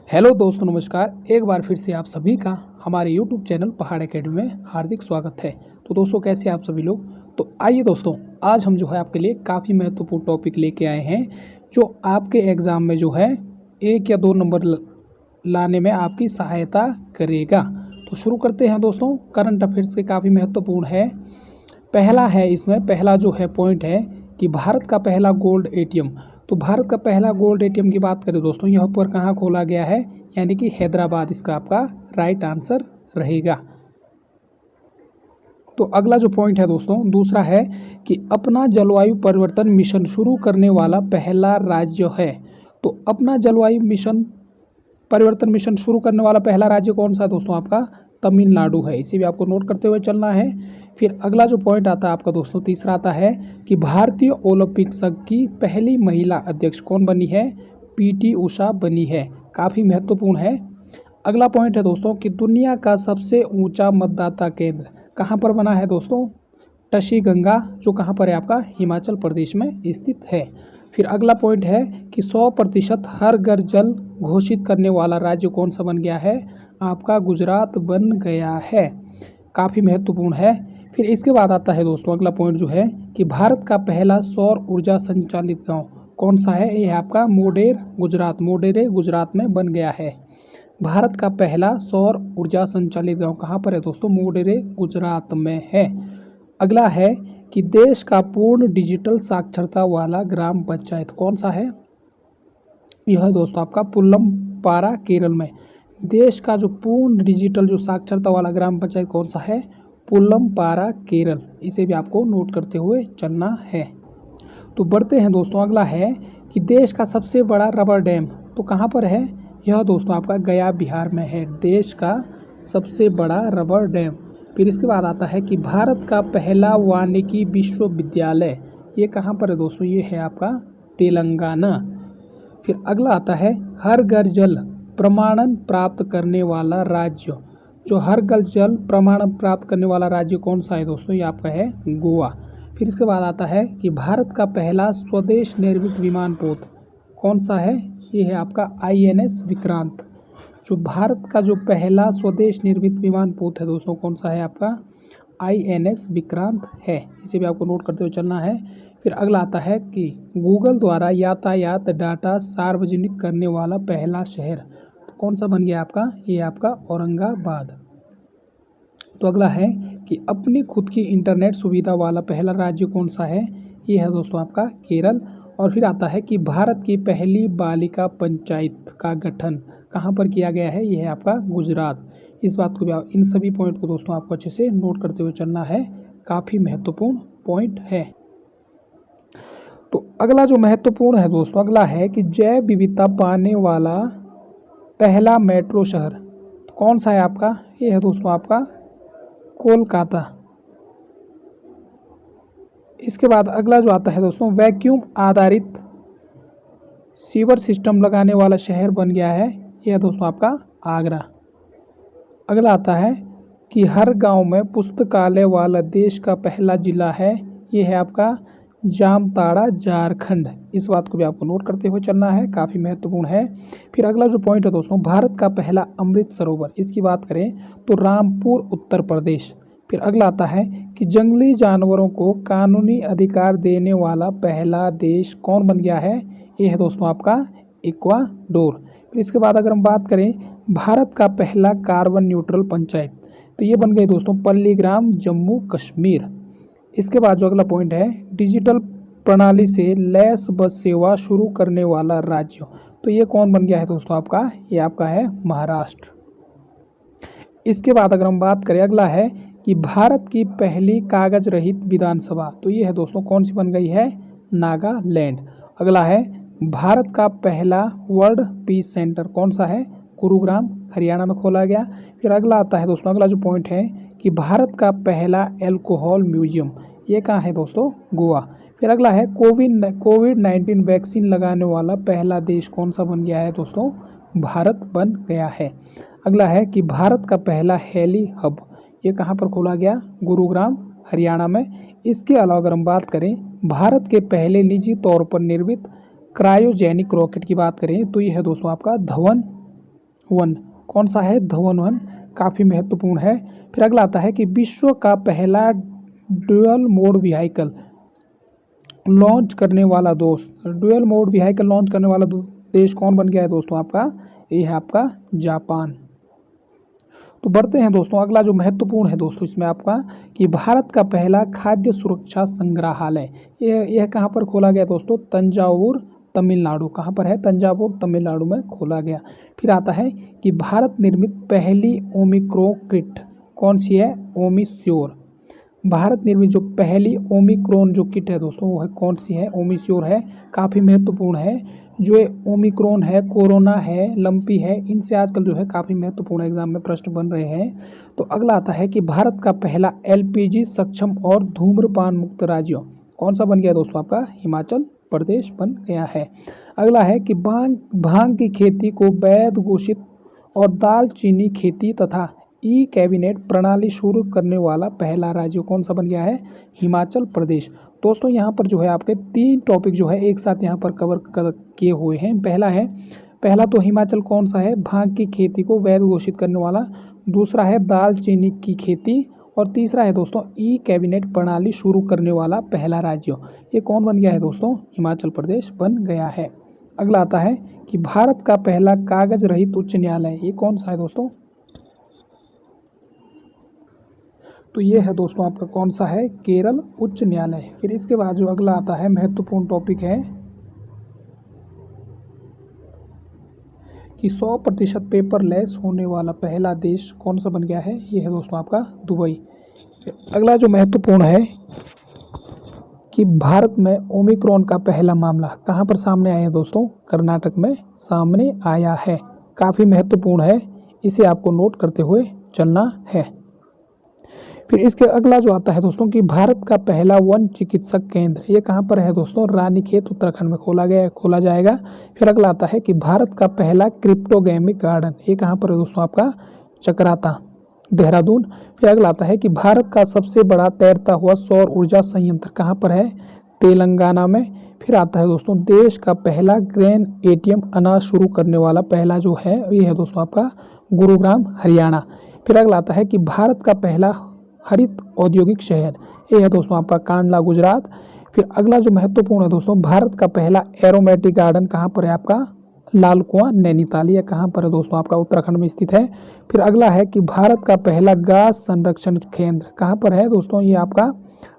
Hello दोस्तों, नमस्कार। एक बार फिर से आप सभी का हमारे यूट्यूब चैनल पहाड़ एकेडमी में हार्दिक स्वागत है। तो दोस्तों, कैसे आप सभी लोग। तो आइए दोस्तों, आज हम जो है आपके लिए काफ़ी महत्वपूर्ण टॉपिक लेके आए हैं जो आपके एग्ज़ाम में जो है 1 या 2 नंबर लाने में आपकी सहायता करेगा। तो शुरू करते हैं दोस्तों। करंट अफेयर्स के काफ़ी महत्वपूर्ण है। पहला है, इसमें पहला जो है पॉइंट है कि भारत का पहला गोल्ड एटीएम। तो भारत का पहला गोल्ड एटीएम की बात करें दोस्तों, यह पर कहाँ खोला गया है, यानी कि हैदराबाद इसका आपका राइट आंसर रहेगा। तो अगला जो पॉइंट है दोस्तों, दूसरा है कि अपना जलवायु परिवर्तन मिशन शुरू करने वाला पहला राज्य है। तो अपना जलवायु परिवर्तन मिशन शुरू करने वाला पहला राज्य कौन सा है दोस्तों, आपका तमिलनाडु है। इसे भी आपको नोट करते हुए चलना है। फिर अगला जो पॉइंट आता है आपका दोस्तों, तीसरा आता है कि भारतीय ओलंपिक संघ की पहली महिला अध्यक्ष कौन बनी है, पीटी उषा बनी है। काफ़ी महत्वपूर्ण है। अगला पॉइंट है दोस्तों कि दुनिया का सबसे ऊंचा मतदाता केंद्र कहाँ पर बना है दोस्तों, टशी गंगा, जो कहाँ पर है आपका हिमाचल प्रदेश में स्थित है। फिर अगला पॉइंट है कि 100% हर घर जल घोषित करने वाला राज्य कौन सा बन गया है, आपका गुजरात बन गया है। काफ़ी महत्वपूर्ण है। फिर इसके बाद आता है दोस्तों अगला पॉइंट जो है कि भारत का पहला सौर ऊर्जा संचालित गांव कौन सा है, ये आपका मोडेरे गुजरात में बन गया है। भारत का पहला सौर ऊर्जा संचालित गांव कहाँ पर है दोस्तों, मोडेरे गुजरात में है। अगला है कि देश का पूर्ण डिजिटल साक्षरता वाला ग्राम पंचायत कौन सा है, यह है दोस्तों आपका पुल्लमपारा केरल में। देश का जो पूर्ण डिजिटल जो साक्षरता वाला ग्राम पंचायत कौन सा है, पुल्लमपारा केरल। इसे भी आपको नोट करते हुए चलना है। तो बढ़ते हैं दोस्तों, अगला है कि देश का सबसे बड़ा रबर डैम तो कहाँ पर है, यह दोस्तों आपका गया बिहार में है, देश का सबसे बड़ा रबर डैम। फिर इसके बाद आता है कि भारत का पहला वानिकी विश्वविद्यालय ये कहाँ पर है दोस्तों, ये है आपका तेलंगाना। फिर अगला आता है हर घर जल प्रमाणन प्राप्त करने वाला राज्य, जो हर घर जल प्रमाणन प्राप्त करने वाला राज्य कौन सा है दोस्तों, ये आपका है गोवा। फिर इसके बाद आता है कि भारत का पहला स्वदेश निर्मित विमान पोत कौन सा है, ये है आपका INS विक्रांत। जो भारत का जो पहला स्वदेश निर्मित विमान पोत है दोस्तों, कौन सा है आपका INS विक्रांत है। इसे भी आपको नोट करते हुए चलना है। फिर अगला आता है कि गूगल द्वारा यातायात डाटा सार्वजनिक करने वाला पहला शहर तो कौन सा बन गया आपका, ये आपका औरंगाबाद। तो अगला है कि अपनी खुद की इंटरनेट सुविधा वाला पहला राज्य कौन सा है, ये है दोस्तों आपका केरल। और फिर आता है कि भारत की पहली बालिका पंचायत का गठन कहाँ पर किया गया है, ये है आपका गुजरात। इस बात को भी इन सभी पॉइंट को दोस्तों आपको अच्छे से नोट करते हुए चलना है। काफ़ी महत्वपूर्ण पॉइंट है। तो अगला जो महत्वपूर्ण है दोस्तों, अगला है कि जैव विविधता पाने वाला पहला मेट्रो शहर तो कौन सा है आपका, ये है दोस्तों आपका कोलकाता। इसके बाद अगला जो आता है दोस्तों, वैक्यूम आधारित सीवर सिस्टम लगाने वाला शहर बन गया है, यह है दोस्तों आपका आगरा। अगला आता है कि हर गांव में पुस्तकालय वाला देश का पहला जिला है, यह है आपका जामताड़ा झारखंड। इस बात को भी आपको नोट करते हुए चलना है, काफ़ी महत्वपूर्ण है। फिर अगला जो पॉइंट है दोस्तों, भारत का पहला अमृत सरोवर, इसकी बात करें तो रामपुर उत्तर प्रदेश। फिर अगला आता है कि जंगली जानवरों को कानूनी अधिकार देने वाला पहला देश कौन बन गया है, ये है दोस्तों आपका इक्वाडोर। फिर इसके बाद अगर हम बात करें भारत का पहला कार्बन न्यूट्रल पंचायत तो ये बन गई दोस्तों पल्लीग्राम, जम्मू कश्मीर। इसके बाद जो अगला पॉइंट है, डिजिटल प्रणाली से लैस बस सेवा शुरू करने वाला राज्य तो ये कौन बन गया है दोस्तों आपका, ये आपका है महाराष्ट्र। इसके बाद अगर हम बात करें, अगला है कि भारत की पहली कागज रहित विधानसभा तो ये है दोस्तों कौन सी बन गई है, नागालैंड। अगला है भारत का पहला वर्ल्ड पीस सेंटर कौन सा है, गुरुग्राम हरियाणा में खोला गया। फिर अगला आता है दोस्तों, अगला जो पॉइंट है कि भारत का पहला एल्कोहल म्यूजियम ये कहाँ है दोस्तों, गोवा। फिर अगला है कोविड-19 वैक्सीन लगाने वाला पहला देश कौन सा बन गया है दोस्तों, भारत बन गया है। अगला है कि भारत का पहला हेली हब ये कहाँ पर खोला गया, गुरुग्राम हरियाणा में। इसके अलावा अगर हम बात करें भारत के पहले निजी तौर पर निर्मित क्रायोजेनिक रॉकेट की बात करें तो ये है दोस्तों आपका धवन वन, कौन सा है? धवन वन, काफ़ी महत्वपूर्ण है। फिर अगला आता है कि विश्व का पहला ड्यूअल मोड व्हीकल लॉन्च करने वाला ड्यूअल मोड व्हीकल लॉन्च करने वाला देश कौन बन गया है दोस्तों? आपका ये है आपका जापान। तो बढ़ते हैं दोस्तों, अगला जो महत्वपूर्ण है दोस्तों इसमें आपका कि भारत का पहला खाद्य सुरक्षा संग्रहालय यह कहाँ पर खोला गया दोस्तों? तंजावुर, तमिलनाडु। कहाँ पर है? तंजावुर, तमिलनाडु में खोला गया। फिर आता है कि भारत निर्मित पहली ओमिक्रो किट कौन सी है? ओमिश्योर। भारत निर्मित जो पहली ओमिक्रॉन जो किट है दोस्तों वो है कौन सी है? ओमिश्योर है, काफ़ी महत्वपूर्ण है। जो ये ओमिक्रॉन है, कोरोना है, लंपी है, इनसे आजकल जो है काफ़ी महत्वपूर्ण एग्जाम में प्रश्न बन रहे हैं। तो अगला आता है कि भारत का पहला एलपीजी सक्षम और धूम्रपान मुक्त राज्य कौन सा बन गया दोस्तों? आपका हिमाचल प्रदेश बन गया है। अगला है कि भांग की खेती को वैध घोषित और दालचीनी खेती तथा ई कैबिनेट प्रणाली शुरू करने वाला पहला राज्य कौन सा बन गया है? हिमाचल प्रदेश। दोस्तों यहाँ पर जो है आपके 3 टॉपिक जो है एक साथ यहाँ पर कवर किए हुए हैं। पहला तो हिमाचल कौन सा है? भांग की खेती को वैध घोषित करने वाला। दूसरा है दालचीनी की खेती। और तीसरा है दोस्तों ई कैबिनेट प्रणाली शुरू करने वाला पहला राज्य। ये कौन बन गया है दोस्तों? हिमाचल प्रदेश बन गया है। अगला आता है कि भारत का पहला कागज रहित उच्च न्यायालय ये कौन सा है दोस्तों? तो ये है दोस्तों आपका कौन सा है? केरल उच्च न्यायालय। फिर इसके बाद जो अगला आता है महत्वपूर्ण टॉपिक है कि 100% पेपरलेस होने वाला पहला देश कौन सा बन गया है? ये है दोस्तों आपका दुबई। अगला जो महत्वपूर्ण है कि भारत में ओमिक्रॉन का पहला मामला कहाँ पर सामने आया है दोस्तों? कर्नाटक में सामने आया है, काफ़ी महत्वपूर्ण है, इसे आपको नोट करते हुए चलना है। फिर इसके अगला जो आता है दोस्तों कि भारत का पहला वन चिकित्सक केंद्र ये कहाँ पर है दोस्तों? रानीखेत उत्तराखंड में खोला जाएगा। फिर अगला आता है कि भारत का पहला क्रिप्टोगेमिक गार्डन ये कहाँ पर है दोस्तों? आपका चक्राता, देहरादून। फिर अगला आता है कि भारत का सबसे बड़ा तैरता हुआ सौर ऊर्जा संयंत्र कहाँ पर है? तेलंगाना में। फिर आता है दोस्तों देश का पहला ग्रेन एटीएम अनाज शुरू करने वाला पहला जो है ये है दोस्तों आपका गुरुग्राम, हरियाणा। फिर अगला आता है कि भारत का पहला हरित औद्योगिक शहर ये है दोस्तों आपका कांडला, गुजरात। फिर अगला जो महत्वपूर्ण है दोस्तों भारत का पहला एरोमेटिक गार्डन कहाँ पर है? आपका लाल कुआं, नैनीताल। यह कहाँ पर है दोस्तों? आपका उत्तराखंड में स्थित है। फिर अगला है कि भारत का पहला घास संरक्षण केंद्र कहाँ पर है दोस्तों? ये आपका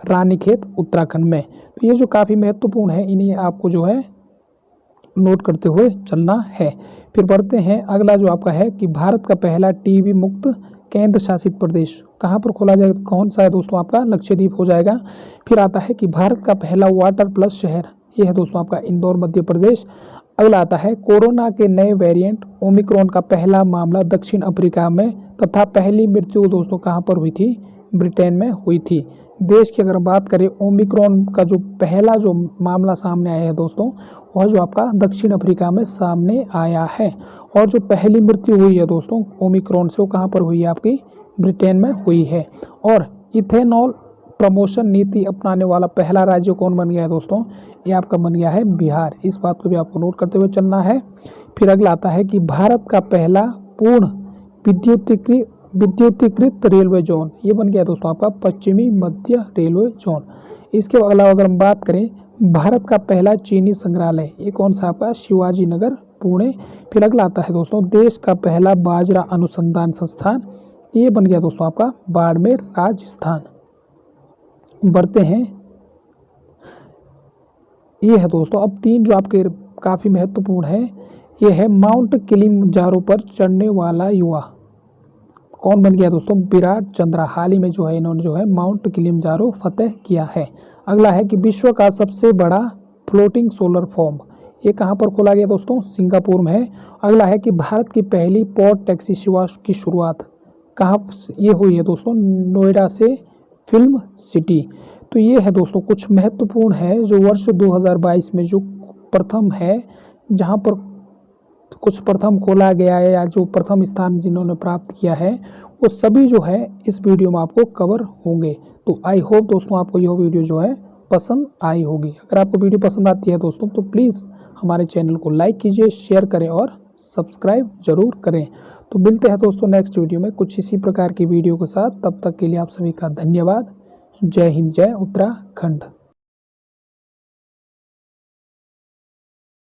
रानीखेत उत्तराखंड में। तो ये जो काफ़ी महत्वपूर्ण है इन्हें आपको जो है नोट करते हुए चलना है। फिर बढ़ते हैं, अगला जो आपका है कि भारत का पहला टीबी मुक्त केंद्र शासित प्रदेश कहाँ पर खोला जाएगा? कौन सा है दोस्तों? आपका लक्षद्वीप हो जाएगा। फिर आता है कि भारत का पहला वाटर प्लस शहर ये है दोस्तों आपका इंदौर, मध्य प्रदेश। अगला आता है कोरोना के नए वेरिएंट ओमिक्रॉन का पहला मामला दक्षिण अफ्रीका में तथा पहली मृत्यु दोस्तों कहाँ पर हुई थी? ब्रिटेन में हुई थी। देश की अगर बात करें ओमिक्रॉन का जो पहला जो मामला सामने आया है दोस्तों वह जो आपका दक्षिण अफ्रीका में सामने आया है। और जो पहली मृत्यु हुई है दोस्तों ओमिक्रॉन से वो कहाँ पर हुई है? आपकी ब्रिटेन में हुई है। और इथेनॉल प्रमोशन नीति अपनाने वाला पहला राज्य कौन बन गया है दोस्तों? ये आपका बन गया है बिहार। इस बात को भी आपको नोट करते हुए चलना है। फिर अगला आता है कि भारत का पहला पूर्ण विद्युतीकृत रेलवे जोन ये बन गया दोस्तों आपका पश्चिमी मध्य रेलवे जोन। इसके अलावा अगर हम बात करें भारत का पहला चीनी संग्रहालय ये कौन सा? आपका शिवाजी नगर, पुणे। फिर अगला आता है दोस्तों देश का पहला बाजरा अनुसंधान संस्थान ये बन गया दोस्तों आपका बाड़मेर, राजस्थान। बढ़ते हैं, ये है दोस्तों अब 3 जो आपके काफ़ी महत्वपूर्ण है। ये है माउंट किलिमंजारो पर चढ़ने वाला युवा कौन बन गया दोस्तों? विराट चंद्रा। हाल ही में जो है इन्होंने जो है माउंट किलिमंजारो फतेह किया है। अगला है कि विश्व का सबसे बड़ा फ्लोटिंग सोलर फॉर्म ये कहाँ पर खोला गया दोस्तों? सिंगापुर में है। अगला है कि भारत की पहली पोर्ट टैक्सी सेवा की शुरुआत कहाँ ये हुई है दोस्तों? नोएडा से फिल्म सिटी। तो ये है दोस्तों कुछ महत्वपूर्ण है जो वर्ष 2022 में जो प्रथम है जहाँ पर कुछ प्रथम खोला गया है या जो प्रथम स्थान जिन्होंने प्राप्त किया है वो सभी जो है इस वीडियो में आपको कवर होंगे। तो आई होप दोस्तों आपको यह वीडियो जो है पसंद आई होगी। अगर आपको वीडियो पसंद आती है दोस्तों तो प्लीज़ हमारे चैनल को लाइक कीजिए, शेयर करें और सब्सक्राइब जरूर करें। तो मिलते हैं दोस्तों नेक्स्ट वीडियो में कुछ इसी प्रकार की वीडियो के साथ। तब तक के लिए आप सभी का धन्यवाद। जय हिंद, जय उत्तराखंड।